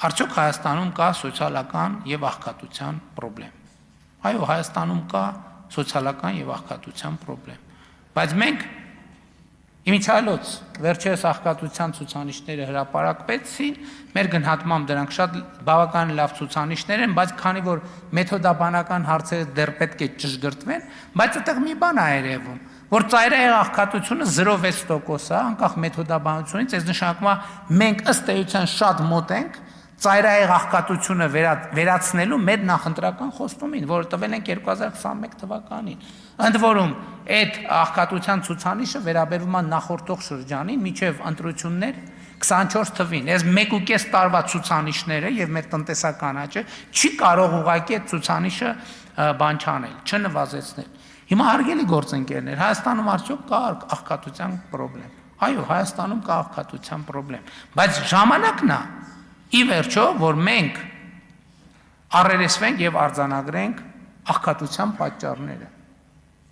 Արդյոք Հայաստանում կա սոցիալական եւ աղքատության խնդրեմ։ Այո, Հայաստանում կա սոցիալական եւ աղքատության խնդրեմ։ Բայց մենք իմիջիայլոց վերջերս աղքատության ցուցանիշները հրապարակվեցին, մեր գնահատմամբ դրանք շատ բավական լավ ցուցանիշներ են, բայց քանի որ մեթոդաբանական հարցերը դեռ պետք է ճշգրտվեն, բայց այդտեղ մի բան է երևում, որ ծայրահեղ աղքատությունը 0.6% է, անկախ մեթոդաբանությունից, այս նշանակում է մենք ըստ էության շատ մոտ ենք ծայրահեղ աղքատությունը վերացնելու մեր նախընտրական խոստումին, որը տվել ենք 2021 թվականին։ Ընդ որում, այդ աղքատության ցուցանիշը վերաբերվում է նախորդող շրջանին, մինչև ընտրություններ 24 թվին։ Այս 1.5 տարվա ցուցանիշները եւ մեր տնտեսական աճը չի կարող ուղղակի այդ ցուցանիշը բան չանել, չնվազեցնել։ Հիմա հարգելի գործընկերներ, Հայաստանում արդյոք կա աղքատության խնդրեմ։ Այո, Հայաստանում կա աղքատության խնդրեմ, բայց ժամանակն է ի վերջո, որ մենք առերեսվենք եւ արձանագրենք աղքատության պատճառները։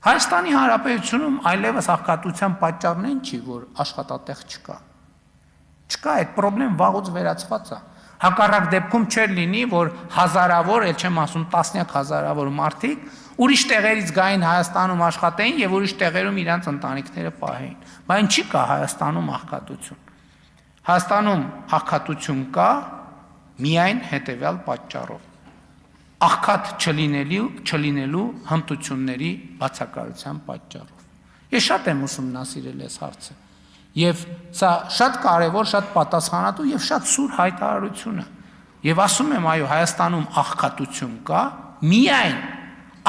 Հայաստանի Հանրապետությունում այլևս աղքատության պատճառն այն չի, որ աշխատատեղ չկա։ Չկա, այդ խնդրեմ վաղուց վերացված է։ Հակառակ դեպքում չէր լինի, որ հազարավոր, էլ չեմ ասում տասնյակ հազարավոր մարդիկ ուրիշ տեղերից գային Հայաստանում աշխատեին եւ ուրիշ տեղերում իրանց ընտանիքները պահեին։ Բայց չի կա Հայաստանում աղքատություն։ Հայաստանում աղքատություն կա միայն հետևյալ պատճառով. աղքատ չլինելու հմտությունների բացակայության պատճառով։ Ես շատ եմ ուսումնասիրել այս հարցը, եւ սա շատ կարեւոր, շատ պատասխանատու եւ շատ սուր հայտարարություն է։ Եվ ասում եմ, այո, Հայաստանում աղքատություն կա միայն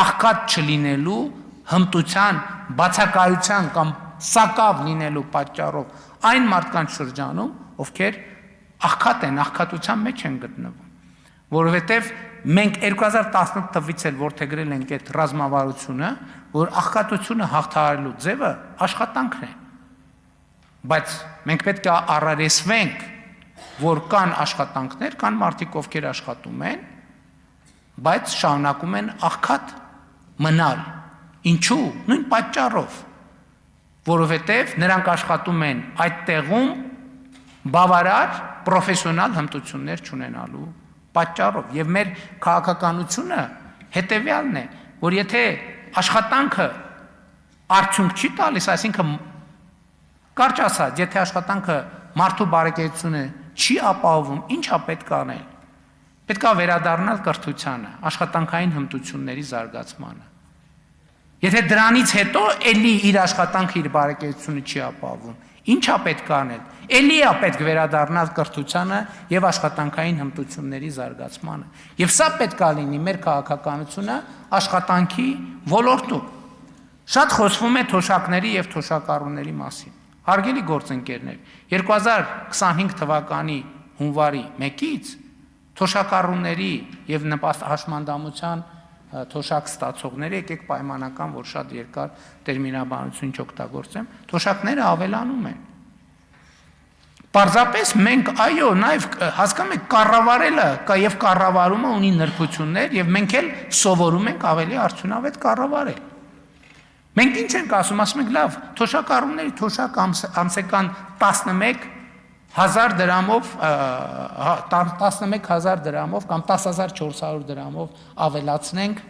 աղքատ չլինելու հմտության բացակայության կամ սակավ լինելու պատճառով այն մարդկանց շրջանում, ովքեր աղքատ են, աղքատության մեջ են գտնվում, որովհետև մենք 2018 թվականից էլ որդեգրել ենք այդ ռազմավարությունը, որ աղքատությունը հաղթահարելու ձևը աշխատանքն է, բայց մենք պետք է առերեսվենք, որ կան աշխատանքներ, կան մարդիկ, ովքեր աշխատում են, բայց շարունակում են աղքատ մնալ, ինչու, նույն պատճառով, որովհետև նրանք աշխատում են այդ տեղում բավարար պրոֆեսիոնալ հմտություններ չունենալու պատճառով եւ մեր քաղաքականությունը հետեւյալն է, որ եթե աշխատանքը արդյունք չի տալիս, այսինքն կարճ ասած, եթե աշխատանքը մարդու բարեկեցությունը չի ապահովում, ի՞նչ է պետք անել։ Պետք է վերադառնալ կրթությանը, աշխատանքային հմտությունների զարգացմանը։ Եթե դրանից հետո էլի իր աշխատանքը իր բարեկեցությունը չի ապահովում, ինչ է պետք անել։ Էլի է պետք վերադառնալ կրթությանը եւ աշխատանքային հմտությունների զարգացմանը։ Եվ սա պետք է լինի մեր քաղաքականությունը աշխատանքի ոլորտում։ Շատ խոսվում է թոշակների եւ թոշակառուների մասին։ Հարգելի գործընկերներ, 2025 թվականի հունվարի 1-ից թոշակառուների եւ նպաստ հաշմանդամության թոշակ ստացողները, եկեք պայմանական, որ շատ երկար տերմինաբանություն չօգտագործեմ, թոշակները ավելանում են։ Պարզապես մենք, այո, նաև հասկանում եք, կառավարելը եւ կառավարումը ունի նրբություններ եւ մենք էլ սովորում ենք ավելի արդյունավետ կառավարել։ Մենք ինչ ենք ասում ենք, լավ, թոշակառուների թոշակ ամսական 11,000 դրամով 11,000 դրամով կամ 10,400 դրամով ավելացնենք,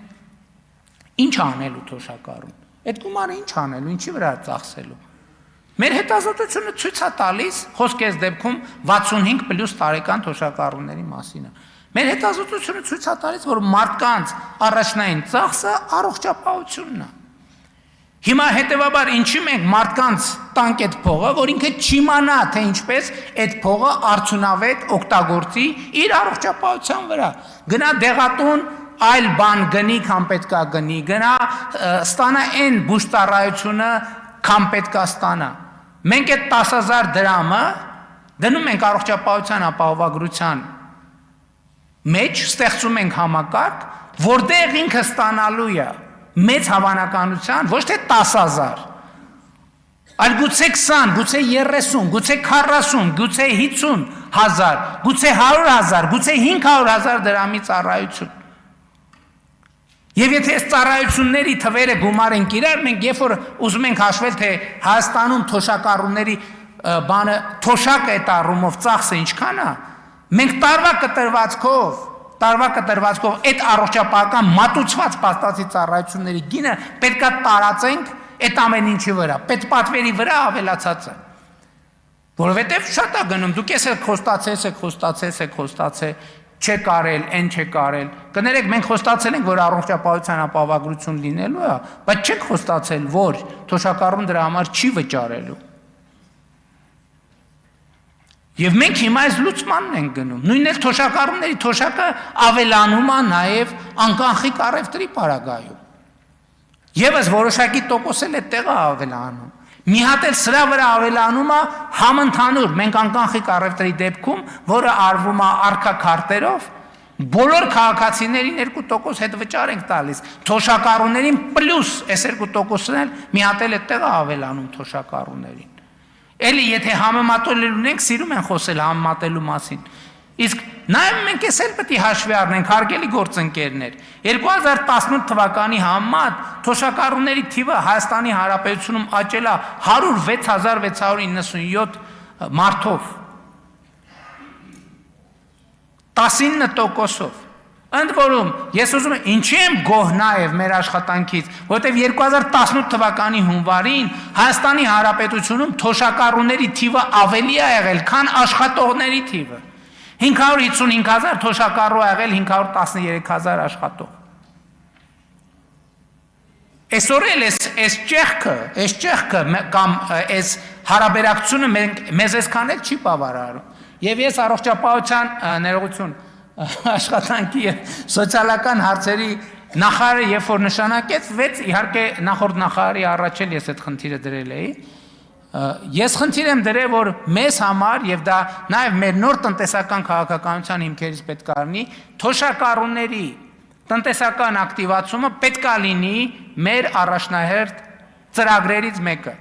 ինչ անելու թոշակառուն։ Այդ գումարը ինչ անելու, ինչի վրա ծախսելու։ Մեր հետազոտությունը ցույց է տալիս, խոսք այս դեպքում 65+ տարեկան թոշակառուների մասին է։ Մեր հետազոտությունը ցույց է տալիս, որ մարդկանց առաջնային ծախսը առողջապահությունն է։ Հիմա հետևաբար ինչի մենք մարդկանց տանք այդ փողը, որ ինքը չիմանա, թե ինչպես այդ փողը արդյունավետ օգտագործի իր առողջապահության վրա։ Գնա դեղատուն այլ բան գնի, քան պետքա գնի, գնա ստանա այն բուժտարայությունը, քան պետքա ստանա։ Մենք այդ 10,000 դրամը դնում ենք առողջապահության ապահովագրության մեջ, ստեղծում ենք համակարգ, որտեղ ինքը ստանալու է մեծ հավանականության, ոչ թե 10,000, այլ գուցե 20, գուցե 30, գուցե 40, գուցե 50,000, գուցե 100,000, գուցե 500,000 դրամի ծառայություն։ Եվ եթե այս ծառայությունների թվերը գումարենք իրար, մենք երբ որ ուզում ենք հաշվել, թե Հայաստանում թոշակառուների բանը թոշակը այդ առումով ծախսը ինչքան է, Մենք տարվա կտրվածքով այդ առողջապահական մատուցված փաստացի ծառայությունների գինը պետքա տարածենք այդ ամեն ինչի վրա, պետպատվերի վրա ավելացածը։ Որովհետև շատ է գնում, դուք ես խոստացել, չեք արել, այն չեք արել։ Կներեք, մենք խոստացել ենք, որ առողջապահության ապահովագրություն լինելու է, բայց չեք խոստացել, որ թոշակառուն դրա համար չի վճարելու։ Եվ մենք հիմա այս լուծմանն ենք գնում։ Նույնն էլ թոշակառունների թոշակը ավելանում է նաև անկանխիկ առևտրի պարագայում։ Եվս որոշակի տոկոս էլ այդտեղ է ավելանում։ Մի հատ էլ սրա վրա ավելանում է համընդհանուր, մենք անկանխիկ առևտրի դեպքում, որը արվում է արքա քարտերով, բոլոր քաղաքացիներին 2% հետ վճար ենք տալիս, թոշակառուներին պլյուս այս 2%-ն էլ մի հատ էլ այդտեղ է ավելանում թոշակառուներին։ Էլի եթե համեմատել ունենք, սիրում են խոսել համեմատելու մասին։ Իսկ նաև մենք էս էլ պետք է հաշվի առնենք, հարգելի գործընկերներ, 2018 թվականի համեմատ թոշակառուների թիվը Հայաստանի Հանրապետությունում աճել է 106,697 մարդով, 19%-ով։ Ընդ որում, ես ուզում եմ, ինչի եմ գոհ նաև մեր աշխատանքից, որովհետև 2018 թվականի հունվարին Հայաստանի Հանրապետությունում թոշակառուների թիվը ավելի է եղել, քան աշխատողների թիվը։ 555,000 թոշակառու ա եղել, 513,000 աշխատող։ Այսօր էլ այս ճեղքը կամ այս հարաբերակցությունը մեզ այսքան էլ չի բավարարում։ Եվ ես առողջապահության ներողություն աշխատանքի եւ սոցիալական հարցերի նախարարը երբ որ նշանակեց, իհարկե նախորդ նախարարի առաջ էլ ես այդ խնդիրը դրել էի։ Ես խնդիր եմ դրել, որ մեզ համար եւ դա նաեւ մեր նոր տնտեսական քաղաքականության հիմքերից պետք է լինի, թոշակառուների տնտեսական ակտիվացումը պետք է լինի մեր առաջնահերթ ծրագրերից մեկը։